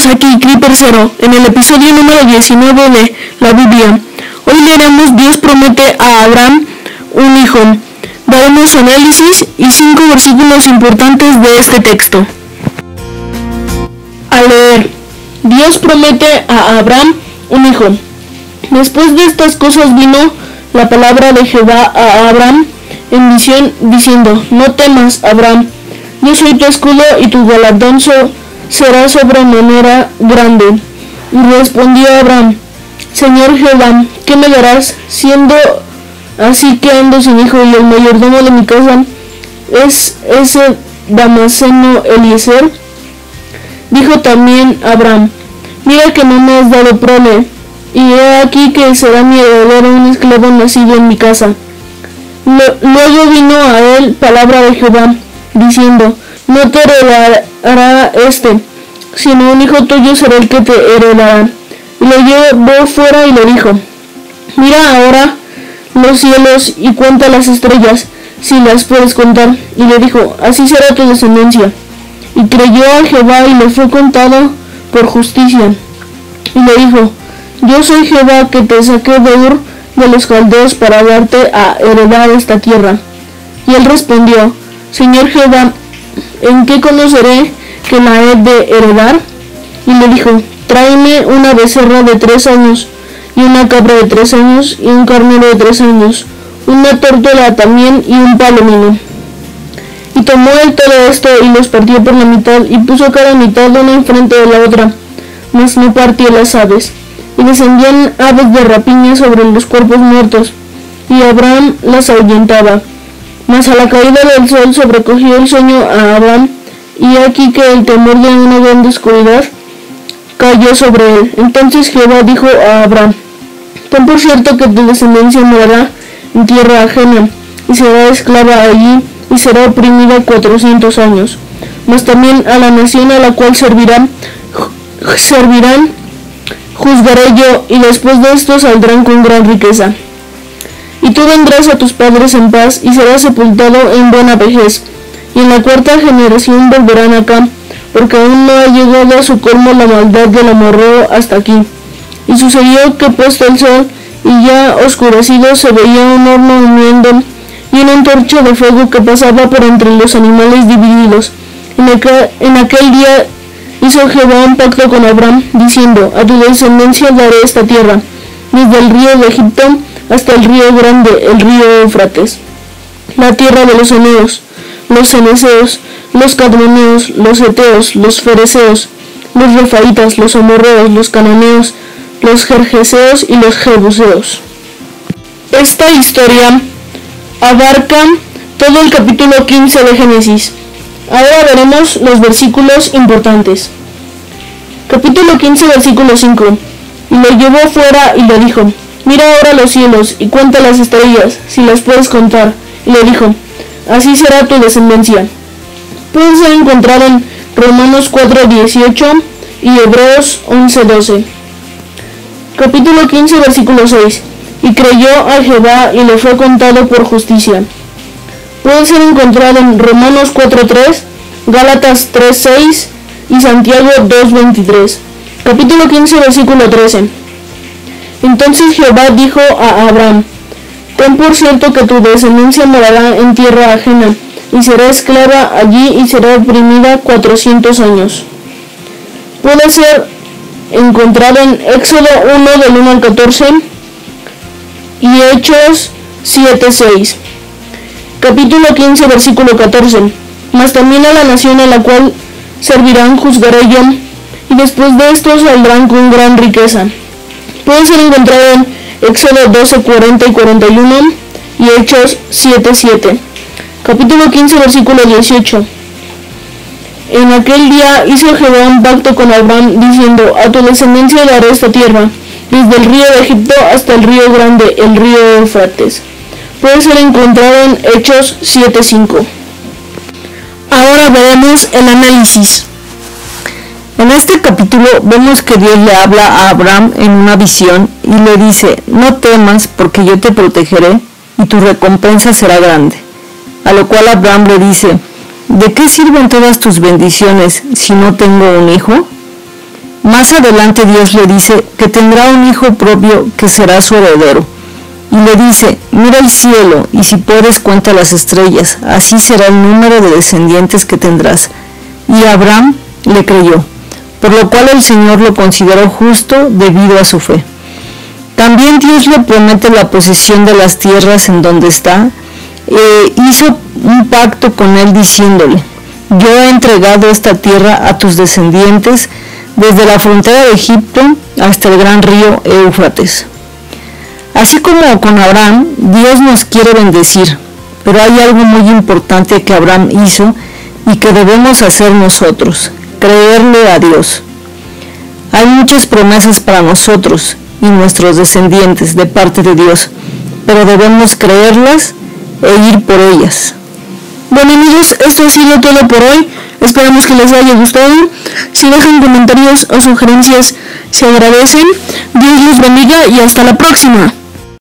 amigos, aquí Creeper Zero, en el episodio número 19 de la Biblia. Hoy leeremos Dios promete a Abraham un hijo. Daremos análisis y 5 versículos importantes de este texto. A leer, Dios promete a Abraham un hijo. Después de estas cosas vino la palabra de Jehová a Abraham en visión diciendo: No temas, Abraham, yo soy tu escudo y tu galardón será sobremanera grande. Y respondió Abraham: Señor Jehová, ¿qué me darás, siendo así que ando sin hijo y el mayordomo de mi casa es ese Damaseno Eliezer? Dijo también Abraham: Mira que no me has dado prole, y he aquí que será mi heredero un esclavo nacido en mi casa. Luego vino a él palabra de Jehová, diciendo: No te heredará sino un hijo tuyo será el que te heredará. Y lo llevó fuera y le dijo: Mira ahora los cielos y cuenta las estrellas, si las puedes contar. Y le dijo: Así será tu descendencia. Y creyó a Jehová y le fue contado por justicia. Y le dijo: Yo soy Jehová que te saqué de Ur de los caldeos para darte a heredar esta tierra. Y él respondió: Señor Jehová, ¿en qué conoceré que la he de heredar? Y le dijo: Tráeme una becerra de 3 años, y una cabra de 3 años, y un carnero de 3 años, una tórtola también, y un palomino. Y tomó él todo esto, y los partió por la mitad, y puso cada mitad una enfrente de la otra, mas no partió las aves. Y descendían aves de rapiña sobre los cuerpos muertos, y Abraham las ahuyentaba. Mas a la caída del sol sobrecogió el sueño a Abraham, y aquí que el temor de una grande oscuridad cayó sobre él. Entonces Jehová dijo a Abraham: Ten por cierto que tu descendencia morará en tierra ajena, y será esclava allí, y será oprimida 400 años. Mas también a la nación a la cual servirán, juzgaré yo, y después de esto saldrán con gran riqueza. Y tú vendrás a tus padres en paz, y serás sepultado en buena vejez. Y en la 4ª generación volverán acá, porque aún no ha llegado a su colmo la maldad del amorreo hasta aquí. Y sucedió que puesto el sol, y ya oscurecido, se veía un horno humeando, y una antorcha de fuego que pasaba por entre los animales divididos. En aquel día hizo Jehová un pacto con Abraham, diciendo: A tu descendencia daré esta tierra, desde el río de Egipto hasta el río grande, el río Éufrates, la tierra de los eneos, los ceneseos, los cadmoneos, los heteos, los fereceos, los refaitas, los amorreos, los cananeos, los gergeseos y los jebuseos. Esta historia abarca todo el capítulo 15 de Génesis. Ahora veremos los versículos importantes. Capítulo 15, versículo 5. Y lo llevó fuera y le dijo: Mira ahora los cielos y cuenta las estrellas, si las puedes contar. Y le dijo: Así será tu descendencia. Puede ser encontrado en Romanos 4:18 y Hebreos 11:12. Capítulo 15, versículo 6. Y creyó a Jehová y le fue contado por justicia. Puede ser encontrado en Romanos 4:3, Gálatas 3:6 y Santiago 2:23. Capítulo 15, versículo 13. Entonces Jehová dijo a Abraham: Ten por cierto que tu descendencia morará en tierra ajena, y será esclava allí y será oprimida 400 años. Puede ser encontrado en Éxodo 1 del 1 al 14 y Hechos 7:6. Capítulo 15, versículo 14. Mas también a la nación a la cual servirán juzgaré yo, y después de esto saldrán con gran riqueza. Puede ser encontrado en Éxodo 12:40 y 41 y Hechos 7:7. Capítulo 15, versículo 18. En aquel día hizo Jehová un pacto con Abraham, diciendo: A tu descendencia daré esta tierra, desde el río de Egipto hasta el río grande, el río Éufrates. Puede ser encontrado en Hechos 7:5. Ahora veremos el análisis. En este capítulo vemos que Dios le habla a Abraham en una visión y le dice: No temas, porque yo te protegeré y tu recompensa será grande. A lo cual Abraham le dice: ¿De qué sirven todas tus bendiciones si no tengo un hijo? Más adelante Dios le dice que tendrá un hijo propio que será su heredero. Y le dice, mira el cielo y si puedes cuenta las estrellas, así será el número de descendientes que tendrás. Y Abraham le creyó, por lo cual el Señor lo consideró justo debido a su fe. También Dios le promete la posesión de las tierras en donde está. Hizo un pacto con él diciéndole, yo he entregado esta tierra a tus descendientes desde la frontera de Egipto hasta el gran río Éufrates. Así como con Abraham, Dios nos quiere bendecir, pero hay algo muy importante que Abraham hizo y que debemos hacer nosotros, creerle a Dios. Hay muchas promesas para nosotros y nuestros descendientes de parte de Dios, pero debemos creerlas e ir por ellas. Bueno amigos, esto ha sido todo por hoy. Esperamos que les haya gustado. Si dejan comentarios o sugerencias, se agradecen. Dios los bendiga y hasta la próxima.